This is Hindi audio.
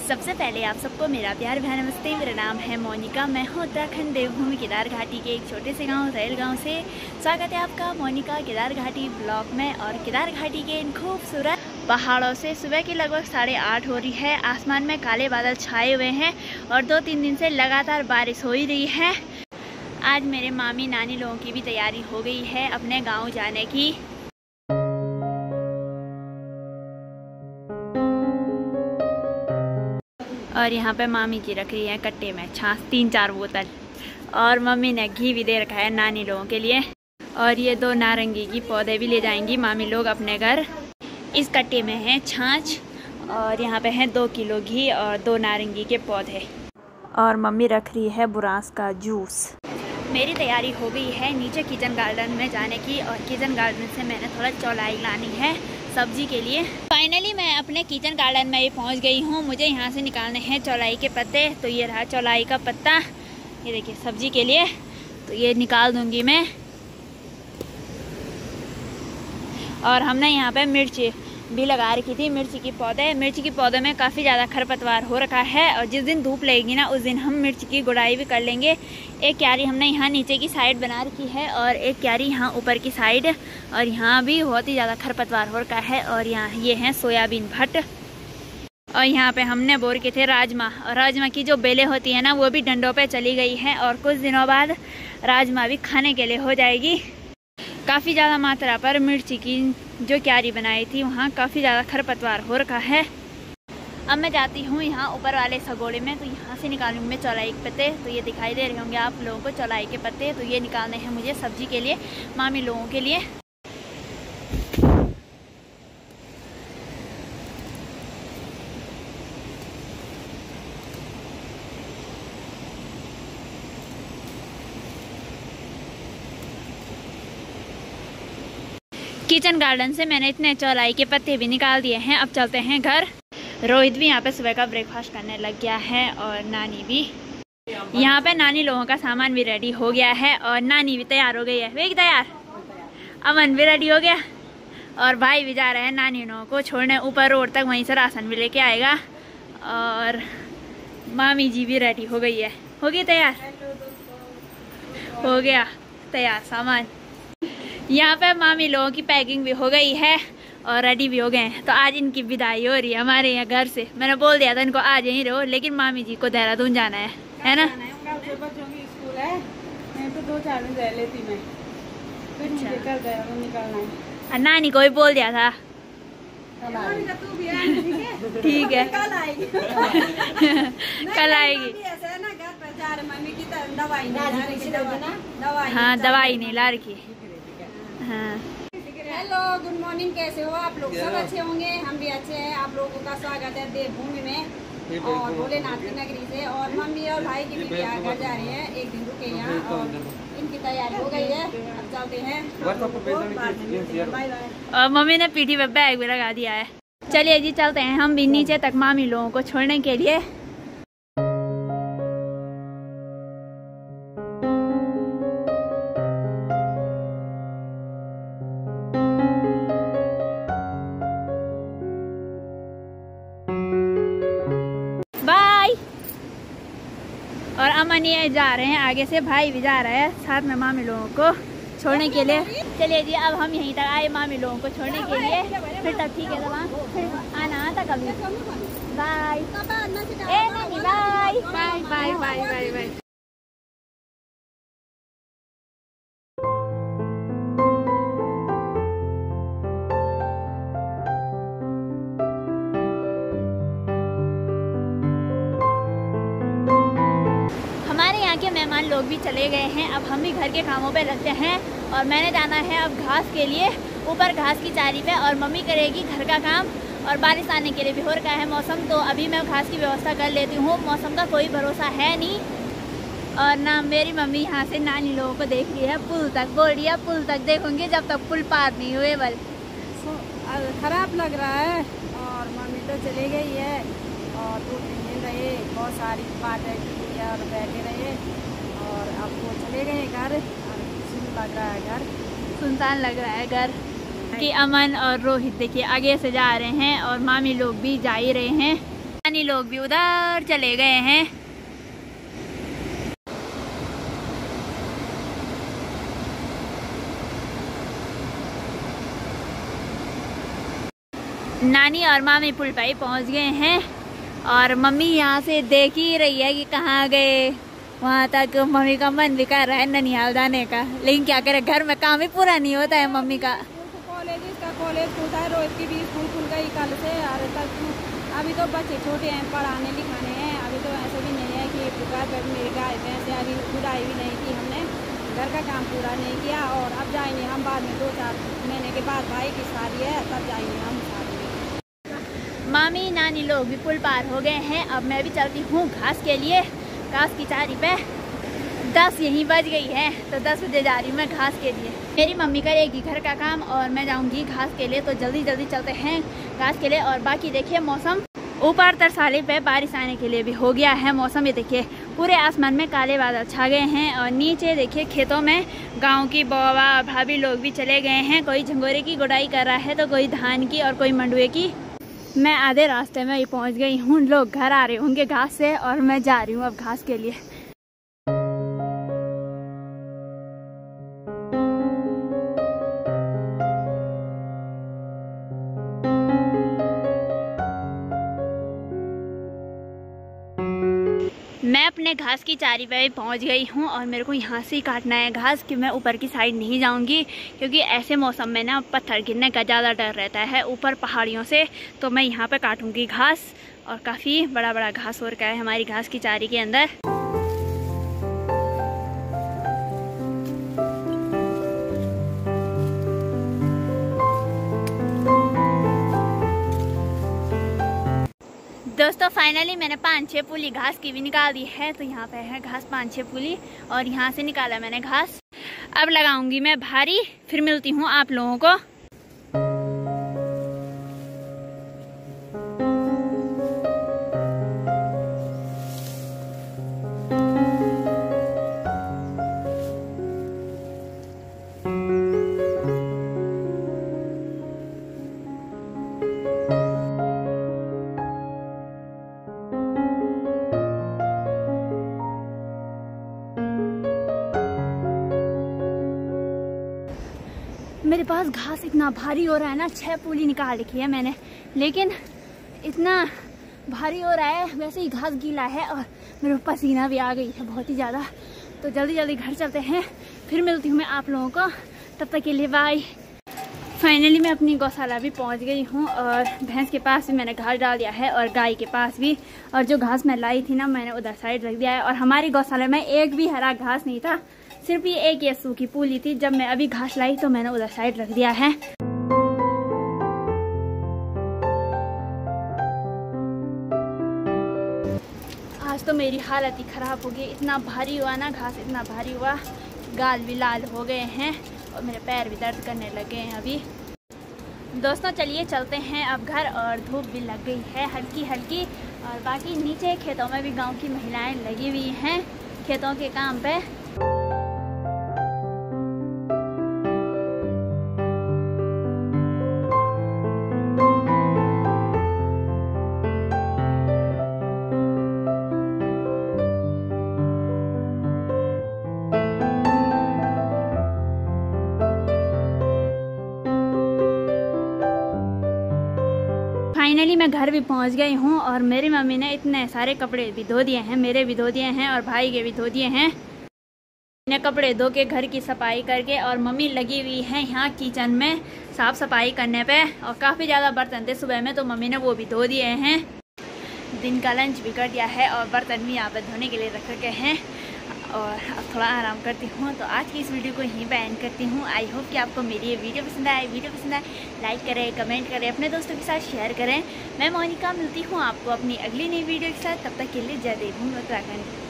सबसे पहले आप सबको मेरा प्यार भरा नमस्ते। मेरा नाम है मोनिका। मैं हूँ उत्तराखंड देवभूमि केदार घाटी के एक छोटे से गांव रेल गांव से। स्वागत है आपका मोनिका केदार घाटी ब्लॉग में। और केदार घाटी के इन खूबसूरत पहाड़ों से सुबह की लगभग 8:30 हो रही है। आसमान में काले बादल छाए हुए हैं और 2-3 दिन से लगातार बारिश हो ही रही है। आज मेरे मामी नानी लोगों की भी तैयारी हो गई है अपने गाँव जाने की। और यहाँ पे मामी जी रख रही है कट्टे में छाछ 3-4 बोतल। और मम्मी ने घी भी दे रखा है नानी लोगों के लिए। और ये 2 नारंगी की पौधे भी ले जाएंगी मामी लोग अपने घर। इस कट्टे में है छाछ और यहाँ पे है 2 किलो घी और 2 नारंगी के पौधे। और मम्मी रख रही है बुरांस का जूस। मेरी तैयारी हो गई है नीचे किचन गार्डन में जाने की। और किचन गार्डन से मैंने थोड़ा चौलाई लानी है सब्जी के लिए। फाइनली मैं अपने किचन गार्डन में भी पहुंच गई हूं। मुझे यहां से निकालने हैं चौलाई के पत्ते। तो ये रहा चौलाई का पत्ता, ये देखिए सब्जी के लिए। तो ये निकाल दूंगी मैं। और हमने यहाँ पे मिर्ची भी लगा रखी थी, मिर्ची की पौधे में काफ़ी ज़्यादा खरपतवार हो रखा है। और जिस दिन धूप लगेगी ना उस दिन हम मिर्ची की गुड़ाई भी कर लेंगे। एक क्यारी हमने यहाँ नीचे की साइड बना रखी है और एक क्यारी यहाँ ऊपर की साइड। और यहाँ भी बहुत ही ज़्यादा खरपतवार हो रखा है। और यहाँ ये हैं सोयाबीन भट्ट। और यहाँ पे हमने बोर के थे राजमा। और राजमा की जो बेलें होती है ना वो भी डंडों पे चली गई है। और कुछ दिनों बाद राजमा भी खाने के लिए हो जाएगी। काफ़ी ज़्यादा मात्रा पर मिर्ची की जो क्यारी बनाई थी वहाँ काफ़ी ज़्यादा खरपतवार हो रखा है। अब मैं जाती हूँ यहाँ ऊपर वाले सगोड़े में। तो यहाँ से निकालूंगी मैं चौलाई के पत्ते। तो ये दिखाई दे रहे होंगे आप लोगों को चौलाई के पत्ते। तो ये निकालने हैं मुझे सब्जी के लिए, मामी लोगों के लिए। किचन गार्डन से मैंने इतने चौलाई के पत्ते भी निकाल दिए हैं। अब चलते हैं घर। रोहित भी यहाँ पे सुबह का ब्रेकफास्ट करने लग गया है और नानी भी। यहाँ पे नानी लोगों का सामान भी रेडी हो गया है और नानी भी तैयार हो गई है। वे तैयार, अमन भी रेडी हो गया। और भाई भी जा रहे हैं नानी लोगों को छोड़ने ऊपर रोड तक, वहीं से राशन भी लेके आएगा। और मामी जी भी रेडी हो गई है। हो गई तैयार, हो गया तैयार सामान। यहाँ पे मामी लोगों की पैकिंग भी हो गई है और रेडी भी हो गए हैं। तो आज इनकी विदाई हो रही है हमारे यहाँ घर से। मैंने बोल दिया था इनको आज यहीं रहो, लेकिन मामी जी को देहरादून जाना है ना। बच्चों की स्कूल है, मैं तो 2-4 दिन रह लेती मैं। फिर मुझे कल देहरादून निकलना है। नानी को भी बोल दिया था। ठीक है कल आएगी। कल आएगी। ऐसा है ना, घर पर जा रहे मम्मी की तरह दवाई हाँ दवाई नहीं ला रखी। हाँ हेलो गुड मॉर्निंग, कैसे हो आप लोग? सब अच्छे होंगे, हम भी अच्छे हैं। आप लोगों का स्वागत है देवभूमि में और भोलेनाथ की नगरी से। और मम्मी और भाई की भी घर जा रहे हैं, एक दिन रुके यहाँ। और इनकी तैयारी हो गई है, अब चलते हैं। Bye bye. और मम्मी ने पीठी पे बैग भी लगा दिया है। चलिए जी चलते हैं हम भी नीचे तक मामी लोगों को छोड़ने के लिए। और अमन ये जा रहे हैं आगे से, भाई भी जा रहा है साथ में मामी लोगों को छोड़ने के लिए। चलिए जी अब हम यहीं तक आए मामी लोगों को छोड़ने के लिए। फिर तब ठीक है तो फिर आना था कभी। बाय नानी, bye bye bye bye bye bye. हमारे यहाँ के मेहमान लोग भी चले गए हैं। अब हम भी घर के कामों पे लगते हैं। और मैंने जाना है अब घास के लिए ऊपर घास की चारी पे। और मम्मी करेगी घर का काम। और बारिश आने के लिए भी हो रखा है मौसम। तो अभी मैं घास की व्यवस्था कर लेती हूँ। मौसम का कोई भरोसा है नहीं। और ना मेरी मम्मी यहाँ से नानी लोगों को देख रही है, पुल तक बोल रही है पुल तक देखूंगी जब तक पुल पार नहीं हुए। बल खराब लग रहा है। और मम्मी तो चली गई है और 2-3 दिन रहे, बहुत सारी बातें की और बैठे रहे। और अब वो चले गए घर। लग रहा है घर सुनसान लग रहा है घर। कि अमन और रोहित देखिए आगे से जा रहे हैं और मामी लोग भी जा ही रहे हैं। नानी लोग भी उधर चले गए हैं। नानी और मामी पुल पर पहुंच गए हैं और मम्मी यहाँ से देख ही रही है कि कहाँ गए। वहाँ तक मम्मी का मन भी कर रहा है ननिहाल जाने का, लेकिन क्या करे, घर में काम ही पूरा नहीं होता है मम्मी का। कॉलेज खुलता है, रोज की भी स्कूल खुल गई कल से। और तक अभी तो बच्चे छोटे हैं, पढ़ाने लिखाने हैं। अभी तो ऐसे भी नहीं है कि मेरी गाय भैंस अभी गुड़ाई भी नहीं की हमने, घर का काम पूरा नहीं किया। और अब जाएंगे हम बाद में, 2-4 महीने के बाद भाई की शादी है, तब जाएंगे हम शादी में। मामी नानी लोग भी पुल पार हो गए हैं। अब मैं भी चलती हूँ घास के लिए, घास की चारी पे। 10 यहीं बज गई है, तो 10 बजे जा रही हूँ मैं घास के लिए। मेरी मम्मी करेगी घर का काम और मैं जाऊँगी घास के लिए, तो जल्दी जल्दी चलते हैं घास के लिए। और बाकी देखिए मौसम, ऊपर तरसाली पे बारिश आने के लिए भी हो गया है मौसम। ये देखिए पूरे आसमान में काले बादल छा गए हैं। और नीचे देखिए खेतों में गांव की बौवा और भाभी लोग भी चले गए हैं। कोई झंगोरे की गुड़ाई कर रहा है, तो कोई धान की और कोई मंडुए की। मैं आधे रास्ते में ही पहुंच गई हूँ। लोग घर आ रहे होंगे घास से और मैं जा रही हूँ अब घास के लिए। मैं अपने घास की चारी पे पहुंच गई हूं और मेरे को यहाँ से ही काटना है घास, कि मैं ऊपर की साइड नहीं जाऊंगी, क्योंकि ऐसे मौसम में ना पत्थर गिरने का ज़्यादा डर रहता है ऊपर पहाड़ियों से। तो मैं यहाँ पे काटूंगी घास, और काफ़ी बड़ा बड़ा घास हो रखा है हमारी घास की चारी के अंदर। दोस्तों फाइनली मैंने 5-6 पुली घास की भी निकाल दी है। तो यहाँ पे है घास 5-6 पुली, और यहाँ से निकाला मैंने घास। अब लगाऊंगी मैं भारी, फिर मिलती हूँ आप लोगों को। मेरे पास घास इतना भारी हो रहा है ना, 6 पुली निकाल रखी है मैंने, लेकिन इतना भारी हो रहा है। वैसे ही घास गीला है और मेरे पसीना भी आ गई है बहुत ही ज़्यादा। तो जल्दी जल्दी घर चलते हैं, फिर मिलती हूँ मैं आप लोगों को। तब तक के लिए बाय। फाइनली मैं अपनी गौशाला भी पहुँच गई हूँ, और भैंस के पास भी मैंने घास डाल दिया है, और गाय के पास भी। और जो घास मैं लाई थी ना, मैंने उधर साइड रख दिया है। और हमारी गौशाला में एक भी हरा घास नहीं था, सिर्फ ये एक ये सूखी पुली थी। जब मैं अभी घास लाई तो मैंने उधर साइड रख दिया है। आज तो मेरी हालत ही ख़राब हो गई, इतना भारी हुआ ना घास, इतना भारी हुआ, गाल भी लाल हो गए हैं और मेरे पैर भी दर्द करने लगे हैं अभी। दोस्तों चलिए चलते हैं अब घर, और धूप भी लग गई है हल्की हल्की। और बाकी नीचे खेतों में भी गांव की महिलाएं लगी हुई हैं खेतों के काम पे। फाइनली मैं घर भी पहुंच गई हूं, और मेरी मम्मी ने इतने सारे कपड़े भी धो दिए हैं, मेरे भी धो दिए हैं और भाई के भी धो दिए हैं। मैंने कपड़े धो के घर की सफाई करके, और मम्मी लगी हुई है यहाँ किचन में साफ सफाई करने पे। और काफ़ी ज़्यादा बर्तन थे सुबह में, तो मम्मी ने वो भी धो दिए हैं। दिन का लंच भी कर दिया है, और बर्तन भी यहाँ पर धोने के लिए रख रखे हैं। और अब थोड़ा आराम करती हूँ। तो आज की इस वीडियो को यहीं पे एंड करती हूँ। आई होप कि आपको मेरी ये वीडियो पसंद आए। वीडियो पसंद आए लाइक करें, कमेंट करें, अपने दोस्तों के साथ शेयर करें। मैं मोनिका मिलती हूँ आपको अपनी अगली नई वीडियो के साथ। तब तक के लिए जय देव भूमि उत्तराखंड।